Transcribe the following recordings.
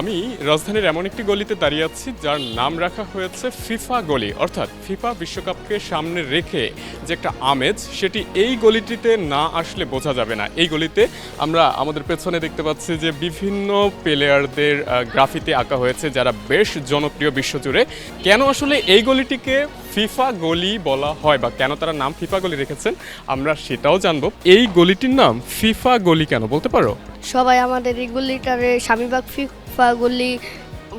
আমি রাজধানীর এমন একটি গলিতে দাঁড়িয়ে আছি যার নাম রাখা হয়েছে ফিফা গলি, অর্থাৎ ফিফা বিশ্বকাপকে সামনে রেখে যে একটা আমেজ, সেটি এই গলিটিতে না আসলে বোঝা যাবে না। এই গলিতে আমরা আমাদের পেছনে দেখতে পাচ্ছি যে বিভিন্ন প্লেয়ারদের গ্রাফিতি আঁকা হয়েছে যারা বেশ জনপ্রিয় বিশ্বজুড়ে। কেন আসলে এই গলিটিকে ফিফা গলি বলা হয় বা কেন তারা নাম ফিফা গলি রেখেছেন আমরা সেটাও জানবো। এই গলিটির নাম ফিফা গলি কেন বলতে পারো? সবাই আমাদের এই গলিটারে স্বামীবাগ ফিফা গলি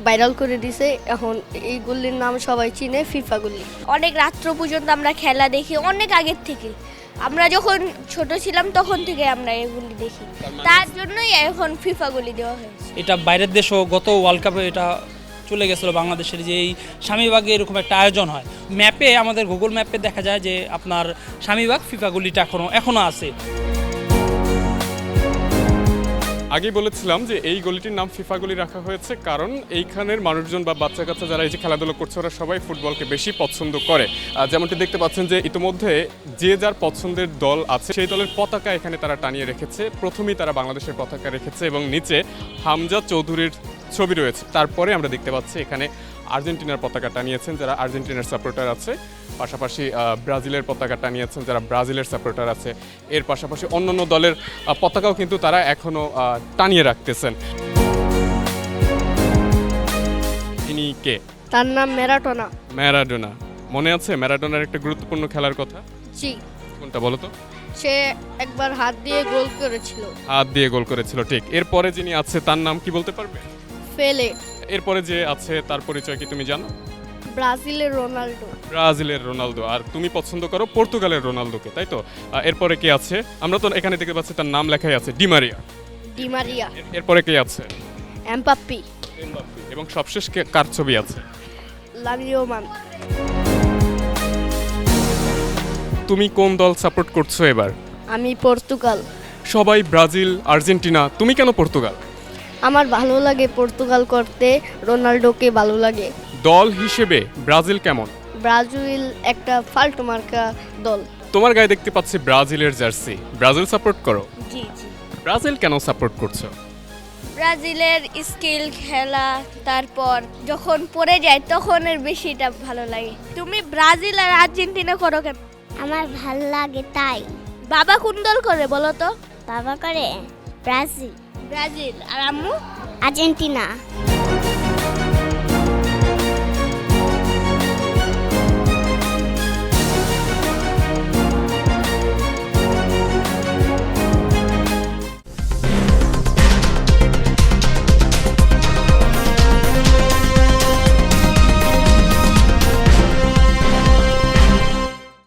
ভাইরাল করে দিছে, এখন এই গলির নাম সবাই চিনে ফিফা গলি। অনেক রাত্র পর্যন্ত আমরা খেলা দেখি, অনেক আগের থেকে। আমরা যখন ছোট ছিলাম তখন থেকে আমরা এগুলি দেখি, তার জন্যই এখন ফিফা গলি দেওয়া হয়েছে। এটা বাইরের দেশও গত ওয়ার্ল্ড কাপে এটা চলে গেছিলো বাংলাদেশের, যে এই স্বামীবাগে এরকম একটা আয়োজন হয়। ম্যাপে আমাদের গুগল ম্যাপে দেখা যায় যে আপনার স্বামীবাগ ফিফা গলিটা এখনও আছে। আগেই বলেছিলাম যে এই গলিটির নাম ফিফা গলি রাখা হয়েছে কারণ এইখানের মানুষজন বা বাচ্চা কাচ্চা যারা এই যে খেলাধুলা করছে ওরা সবাই ফুটবলকে বেশি পছন্দ করে। যেমনটি দেখতে পাচ্ছেন যে ইতিমধ্যে যে যার পছন্দের দল আছে সেই দলের পতাকা এখানে তারা টানিয়ে রেখেছে। প্রথমেই তারা বাংলাদেশের পতাকা রেখেছে এবং নিচে হামজা চৌধুরীর ছবি রয়েছে। তারপরে আমরা দেখতে পাচ্ছি এখানে আর্জেন্টিনার পতাকা টানিয়েছেন যারা আর্জেন্টিনার সাপোর্টার আছে, পাশাপাশি ব্রাজিলের পতাকা টানিয়েছেন যারা ব্রাজিলের সাপোর্টার আছে। এর পাশাপাশি অন্যান্য দলের পতাকাও কিন্তু তারা এখনও টানিয়ে রাখতেছেন। ইনি কে? তার নাম ম্যারাডোনা। ম্যারাডোনা। মনে আছে ম্যারাডোনার একটা গুরুত্বপূর্ণ খেলার কথা? জি, কোনটা বলো তো? সে একবার হাত দিয়ে গোল করেছিল। হাত দিয়ে গোল করেছিল, ঠিক। এরপরে যিনি আছে তার নাম কি বলতে পারবে? ফেলে। এরপরে যে আছে তার পরিচয় কি তুমি জানো? ব্রাজিলের রোনাল্ডো। ব্রাজিলের রোনালদো। আর তুমি পছন্দ করো পর্তুগালের রোনালদোকে, তাই তো? এরপরে কে আছে? আমরা তো এখানে দেখতে পাচ্ছি তার নাম লেখাই আছে ডিমারিয়া। ডিমারিয়া। এরপরে কে আছে? এমবাপ্পে। এমবাপ্পে। এবং সবশেষ কার ছবি আছে? লামিওমান। তুমি কোন দল সাপোর্ট করছো এবার? আমি পর্তুগাল। সবাই ব্রাজিল, আর্জেন্টিনা, তুমি কেন পর্তুগাল? আমার ভালো লাগে পর্তুগাল করতে, রোনাল্ডোকে ভালো লাগে। দল হিসেবে ব্রাজিল কেমন? ব্রাজিল একটা ফাল্টু মার্কা দল। তোমার গায়ে দেখতে পাচ্ছি ব্রাজিলের জার্সি। ব্রাজিল সাপোর্ট করো? জি জি। ব্রাজিল কেন সাপোর্ট করছো? ব্রাজিলের স্কিল খেলা, তারপর যখন পড়ে যায় তখন এর বেশিটা ভালো লাগে। তুমি ব্রাজিল আর আর্জেন্টিনা করো কেন? আমার ভাল লাগে তাই। বাবা কোন দল করে বলো তো? বাবা করে ব্রাজিল। ব্রাজিল। আর আম্মু? আর্জেন্টিনা।